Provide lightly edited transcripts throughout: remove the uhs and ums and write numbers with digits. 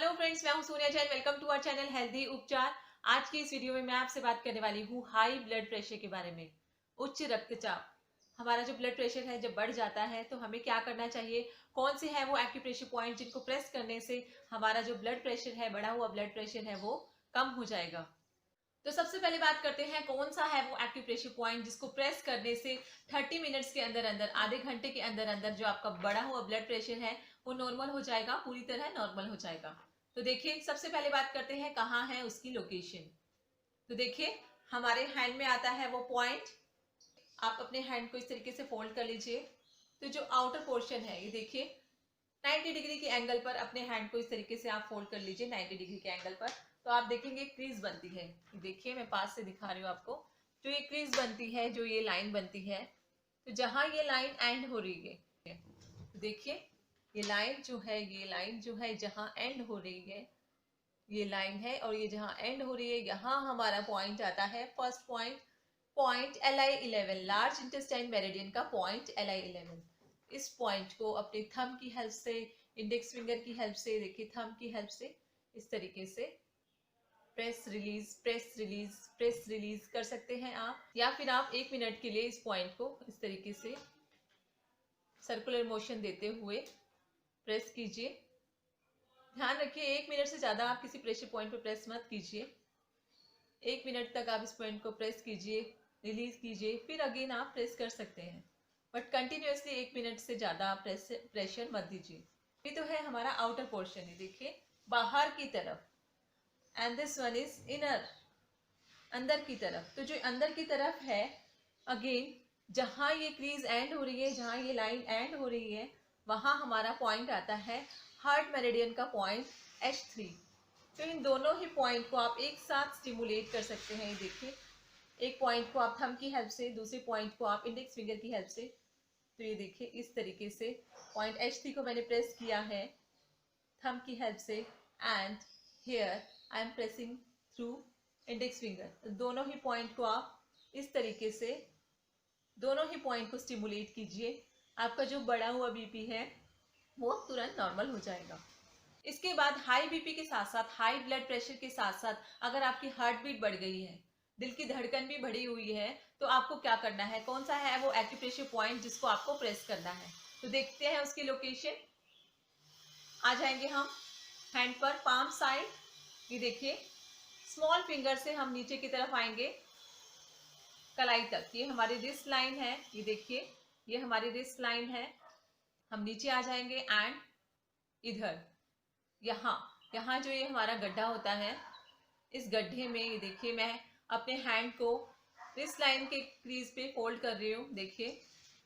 Hello friends, मैं हूं Sonia Jain. Welcome to our channel healthy Upchar. आज की इस वीडियो में मैं आपसे बात करने वाली हूं हाई ब्लड प्रेशर के बारे में। उच्च रक्तचाप, हमारा जो ब्लड प्रेशर है जब बढ़ जाता है तो हमें क्या करना चाहिए, कौन से है वो एक्यूप्रेशर पॉइंट जिनको प्रेस करने से हमारा जो ब्लड प्रेशर है, बढ़ा हुआ ब्लड प्रेशर है, वो कम हो जाएगा। तो सबसे पहले बात करते हैं कौन सा है वो एक्यूप्रेशर पॉइंट जिसको प्रेस करने से 30 मिनट्स के अंदर अंदर, आधे घंटे के अंदर अंदर जो आपका बढ़ा हुआ ब्लड प्रेशर है वो नॉर्मल हो जाएगा, पूरी तरह नॉर्मल हो जाएगा। तो देखिए, सबसे पहले बात करते हैं कहाँ है उसकी लोकेशन। तो देखिए, हमारे हैंड में आता है वो पॉइंट। आप अपने हैंड को इस तरीके से फोल्ड कर लीजिए। तो जो आउटर पोर्शन है, ये देखिए 90 डिग्री के एंगल पर अपने हैंड को इस तरीके से आप फोल्ड कर लीजिए 90 डिग्री के एंगल पर। तो आप देखेंगे क्रीज बनती है। देखिए, मैं पास से दिखा रही हूँ आपको। जो ये क्रीज बनती है, जो ये लाइन बनती है, तो जहां ये लाइन एंड हो रही है, तो देखिए ये लाइन जो है, ये लाइन जो है जहां एंड हो रही है, ये लाइन है, और ये जहां एंड हो रही है यहाँ हमारा पॉइंट आता है। First point, point LI11, large intestine meridian का पॉइंट LI11। इस पॉइंट को अपने थंब की हेल्प से, इंडेक्स फिंगर की हेल्प से, देखिए थंब की हेल्प से इस तरीके से press release, press release, press release कर सकते हैं आप। या फिर आप 1 मिनट के लिए इस पॉइंट को इस तरीके से सर्कुलर मोशन देते हुए प्रेस कीजिए। ध्यान रखिए, 1 मिनट से ज्यादा आप किसी प्रेशर पॉइंट पर प्रेस मत कीजिए। 1 मिनट तक आप इस पॉइंट को प्रेस कीजिए, रिलीज कीजिए, फिर अगेन आप प्रेस कर सकते हैं, बट कंटिन्यूअसली 1 मिनट से ज्यादा आप प्रेशर मत दीजिए। ये तो है हमारा आउटर पोर्शन, है देखिए बाहर की तरफ, and this one is inner, अंदर की तरफ। तो जो अंदर की तरफ है, अगेन जहां ये क्रीज एंड हो रही है, जहां ये लाइन एंड हो रही है, वहां हमारा पॉइंट आता है हार्ट मेरिडियन का पॉइंट H3। तो इन दोनों ही पॉइंट को आप एक साथ स्टिमुलेट कर सकते हैं। देखिए, एक पॉइंट को आप थंब की हेल्प से, दूसरे पॉइंट को आप इंडेक्स फिंगर की हेल्प से। तो ये देखिए इस तरीके से पॉइंट H3 को मैंने प्रेस किया है थंब की हेल्प से, and here I am pressing through index finger. तो दोनों ही पॉइंट को आप इस तरीके से, दोनों ही पॉइंट को स्टिमुलेट कीजिए। आपका जो बढ़ा हुआ बीपी है वो तुरंत नॉर्मल हो जाएगा। इसके बाद हाई बीपी के साथ साथ, हाई ब्लड प्रेशर के साथ साथ, अगर आपकी हार्ट बीट बढ़ गई है, दिल की धड़कन भी बढ़ी हुई है, तो आपको क्या करना है, कौन सा है वो एक्यूप्रेशर पॉइंट जिसको आपको प्रेस करना है। तो देखते हैं उसकी लोकेशन। आ जाएंगे हम हैंड पर, पाम साइड। ये देखिए, स्मॉल फिंगर से हम नीचे की तरफ आएंगे कलाई तक। ये हमारी रिस्ट लाइन है, ये देखिए ये हमारी रिस्ट लाइन है। हम नीचे आ जाएंगे एंड इधर, यहाँ यहाँ जो ये हमारा गड्ढा होता है, इस गड्ढे में ये देखिए मैं अपने हैंड को रिस्ट लाइन के क्रीज पे फोल्ड कर रही हूँ। देखिए,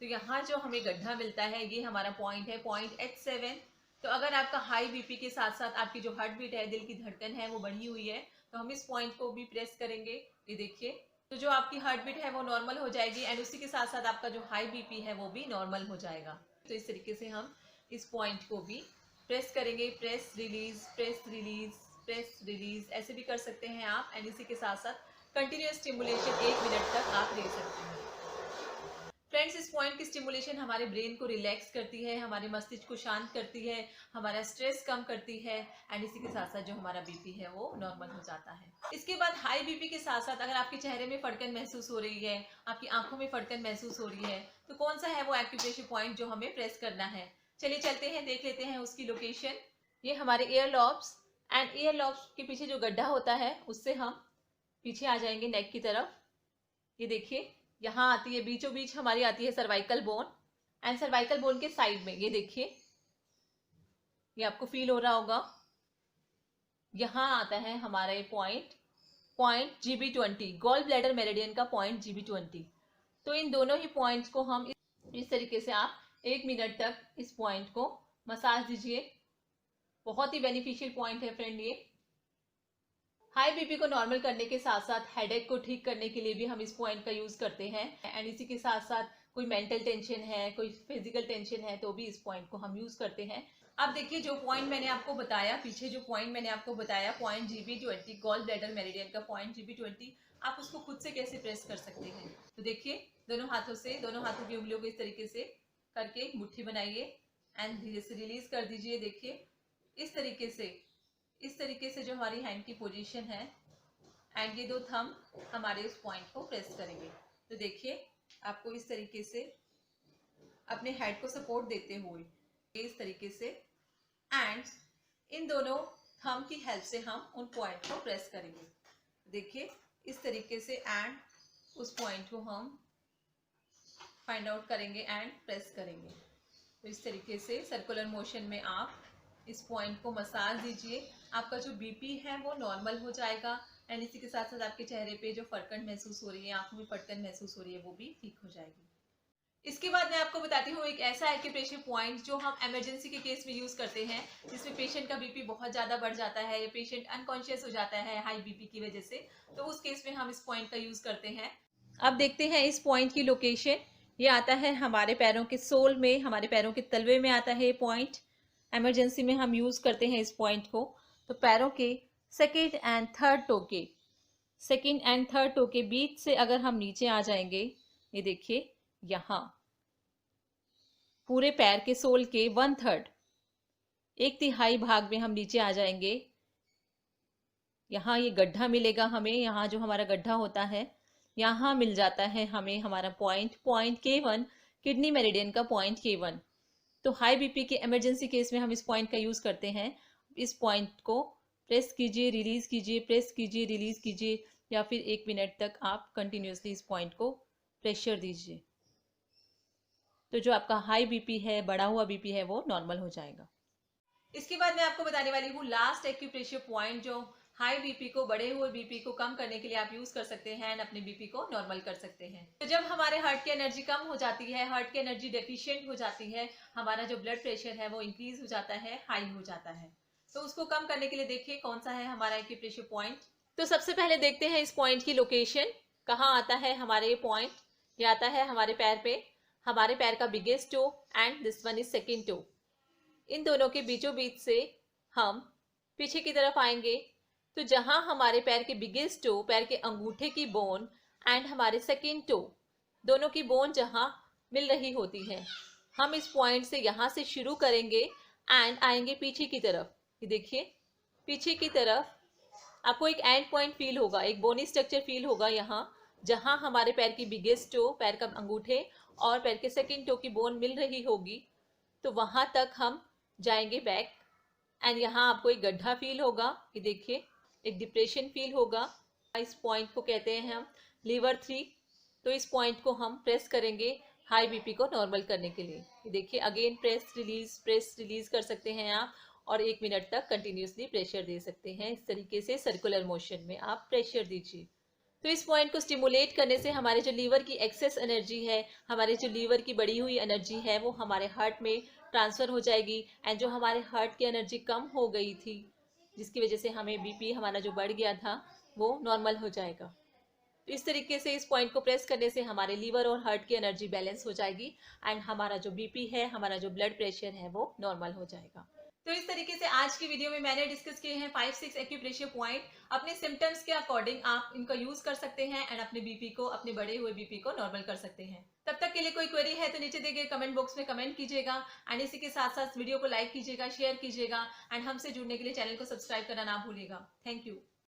तो यहाँ जो हमें गड्ढा मिलता है ये हमारा पॉइंट है, पॉइंट H7। तो अगर आपका हाई बीपी के साथ साथ आपकी जो हार्ट बीट है, दिल की धड़कन है, वो बढ़ी हुई है, तो हम इस पॉइंट को भी प्रेस करेंगे। ये देखिए, तो जो आपकी हार्ट बीट है वो नॉर्मल हो जाएगी, एंड उसी के साथ साथ आपका जो हाई बीपी है वो भी नॉर्मल हो जाएगा। तो इस तरीके से हम इस पॉइंट को भी प्रेस करेंगे, press release, press release, press release, ऐसे भी कर सकते हैं आप। एंड इसी के साथ साथ कंटिन्यूअस स्टिमुलेशन 1 मिनट तक आप ले सकते हैं। फ्रेंड्स, इस पॉइंट की स्टिमुलेशन हमारे ब्रेन को रिलैक्स करती है, हमारे मस्तिष्क को शांत करती है, हमारा स्ट्रेस कम करती है, एंड इसी के साथ साथ जो हमारा बीपी है वो नॉर्मल हो जाता है। इसके बाद हाई बीपी के साथ साथ अगर आपके चेहरे में फड़कन महसूस हो रही है, आपकी आंखों में फड़कन महसूस हो रही है, तो कौन सा है वो एक्यूप्रेशर पॉइंट जो हमें प्रेस करना है। चलिए चलते हैं, देख लेते हैं उसकी लोकेशन। ये हमारे year lobes, and year lobes के पीछे जो गड्ढा होता है उससे हम पीछे आ जाएंगे नेक की तरफ। ये देखिए, यहाँ आती है बीचों बीच हमारी आती है cervical bone, and cervical bone के साइड में ये देखिए, ये आपको फील हो रहा होगा, यहाँ आता है हमारा ये point, point GB20, gall bladder meridian का पॉइंट GB20। तो इन दोनों ही पॉइंट्स को हम इस तरीके से आप 1 मिनट तक इस पॉइंट को मसाज दीजिए। बहुत ही बेनिफिशियल पॉइंट है फ्रेंड ये। हाई बीपी को नॉर्मल करने के साथ साथ हेडेक को ठीक करने के लिए भी हम इस पॉइंट का यूज करते हैं, एंड इसी के साथ साथ कोई मेंटल टेंशन है, कोई फिजिकल टेंशन है, तो भी इस पॉइंट को हम यूज करते हैं। अब देखिए, जो पॉइंट मैंने आपको बताया, पीछे जो पॉइंट मैंने आपको बताया, point GB20, gall bladder meridian का पॉइंट GB20, आप उसको खुद से कैसे प्रेस कर सकते हैं। तो देखिए, दोनों हाथों से, दोनों हाथों की उंगलियों को इस तरीके से करके मुट्ठी बनाइए, एंड धीरे से रिलीज कर दीजिए। देखिए, इस तरीके से इस तरीके से जो हमारी हैंड की पोजीशन है, एंड ये दो थंब हमारे उस पॉइंट को प्रेस करेंगे। तो देखिए आपको इस तरीके से अपने हेड को सपोर्ट देते हुए इस तरीके से, एंड इन दोनों थंब की हेल्प से हम उन पॉइंट को प्रेस करेंगे। देखिए इस तरीके से, एंड उस पॉइंट को हम फाइंड आउट करेंगे एंड प्रेस करेंगे। तो इस तरीके से सर्कुलर मोशन में आप इस पॉइंट को मसाज दीजिए। आपका जो बीपी है वो नॉर्मल हो जाएगा, एंड इसी के साथ साथ आपके चेहरे पे जो फटकन महसूस हो रही है, आंखों में फटकन महसूस हो रही है, वो भी ठीक हो जाएगी। इसके बाद मैं आपको बताती हूँ एक ऐसा एक्यूप्रेशर पॉइंट जो हम इमरजेंसी के केस में यूज करते हैं, जिसमें पेशेंट का बीपी बहुत ज्यादा बढ़ जाता है या पेशेंट अनकॉन्शियस हो जाता है हाई बीपी की वजह से। तो उस केस में हम इस पॉइंट का यूज करते हैं। अब देखते हैं इस पॉइंट की लोकेशन। ये आता है हमारे पैरों के सोल में, हमारे पैरों के तलवे में आता है ये पॉइंट। इमरजेंसी में हम यूज करते हैं इस पॉइंट को। तो पैरों के सेकेंड एंड थर्ड टो के बीच से अगर हम नीचे आ जाएंगे, ये देखिए यहाँ पूरे पैर के सोल के 1/3, 1/3 भाग में हम नीचे आ जाएंगे। यहाँ ये गड्ढा मिलेगा हमें, यहाँ जो हमारा गड्ढा होता है यहाँ मिल जाता है हमें हमारा पॉइंट K1, किडनी मेरिडियन का पॉइंट K1। तो हाई बीपी के इमरजेंसी केस में हम इस पॉइंट का यूज करते हैं। इस पॉइंट को प्रेस कीजिए, रिलीज कीजिए, प्रेस कीजिए, रिलीज कीजिए, या फिर 1 मिनट तक आप कंटिन्यूसली इस पॉइंट को प्रेशर दीजिए। तो जो आपका हाई बीपी है, बढ़ा हुआ बीपी है, वो नॉर्मल हो जाएगा। इसके बाद मैं आपको बताने वाली हूँ लास्ट एक्यूप्रेशर पॉइंट, जो हाई बीपी को, बढ़े हुए बीपी को कम करने के लिए आप यूज कर सकते हैं एंड अपने बीपी को नॉर्मल कर सकते हैं। तो जब हमारे हार्ट की एनर्जी कम हो जाती है, हार्ट की एनर्जी डेफिशिएंट हो जाती है, हमारा जो ब्लड प्रेशर है वो इंक्रीज हो जाता है, हाई हो जाता है। तो उसको कम करने के लिए देखिए कौन सा है हमारा एक्यूप्रेशर पॉइंट। तो सबसे पहले देखते हैं इस पॉइंट की लोकेशन कहाँ आता है हमारे ये पॉइंट। ये आता है हमारे पैर पे, हमारे पैर का biggest toe and this one is second toe. इन दोनों के बीचों बीच से हम पीछे की तरफ आएंगे। तो जहां हमारे पैर के बिगेस्ट टो, पैर के अंगूठे की बोन एंड हमारे सेकेंड टो, दोनों की बोन जहां मिल रही होती है, हम इस पॉइंट से यहाँ से शुरू करेंगे एंड आएंगे पीछे की तरफ। ये देखिए पीछे की तरफ आपको एक एंड पॉइंट फील होगा, एक बोनी स्ट्रक्चर फील होगा यहाँ, जहां हमारे पैर की बिगेस्ट टो, पैर का अंगूठे और पैर के सेकेंड टो की बोन मिल रही होगी। तो वहां तक हम जाएंगे बैक, एंड यहाँ आपको एक गड्ढा फील होगा। ये देखिए एक डिप्रेशन फील होगा। इस पॉइंट को कहते हैं हम लीवर 3। तो इस पॉइंट को हम प्रेस करेंगे हाई बीपी को नॉर्मल करने के लिए। ये देखिए अगेन प्रेस रिलीज कर सकते हैं आप, और 1 मिनट तक कंटिन्यूसली प्रेशर दे सकते हैं। इस तरीके से सर्कुलर मोशन में आप प्रेशर दीजिए। तो इस पॉइंट को स्टिमुलेट करने से हमारे जो लीवर की एक्सेस एनर्जी है, हमारे जो लीवर की बढ़ी हुई एनर्जी है, वो हमारे हार्ट में ट्रांसफ़र हो जाएगी, एंड जो हमारे हार्ट की एनर्जी कम हो गई थी, जिसकी वजह से हमें बीपी हमारा जो बढ़ गया था, वो नॉर्मल हो जाएगा। तो इस तरीके से इस पॉइंट को प्रेस करने से हमारे लीवर और हार्ट की एनर्जी बैलेंस हो जाएगी, एंड हमारा जो बीपी है, हमारा जो ब्लड प्रेशर है, वो नॉर्मल हो जाएगा। तो इस तरीके से आज की वीडियो में मैंने डिस्कस किए हैं 5-6 एक्यूप्रेशर पॉइंट। अपने सिम्टम्स के अकॉर्डिंग आप इनका यूज कर सकते हैं एंड अपने बीपी को, अपने बढ़े हुए बीपी को नॉर्मल कर सकते हैं। तब तक के लिए कोई क्वेरी है तो नीचे दिए गए कमेंट बॉक्स में कमेंट कीजिएगा, एंड इसी के साथ साथ वीडियो को लाइक कीजिएगा, शेयर कीजिएगा, एंड हमसे जुड़ने के लिए चैनल को सब्सक्राइब करना ना भूलिएगा। Thank you.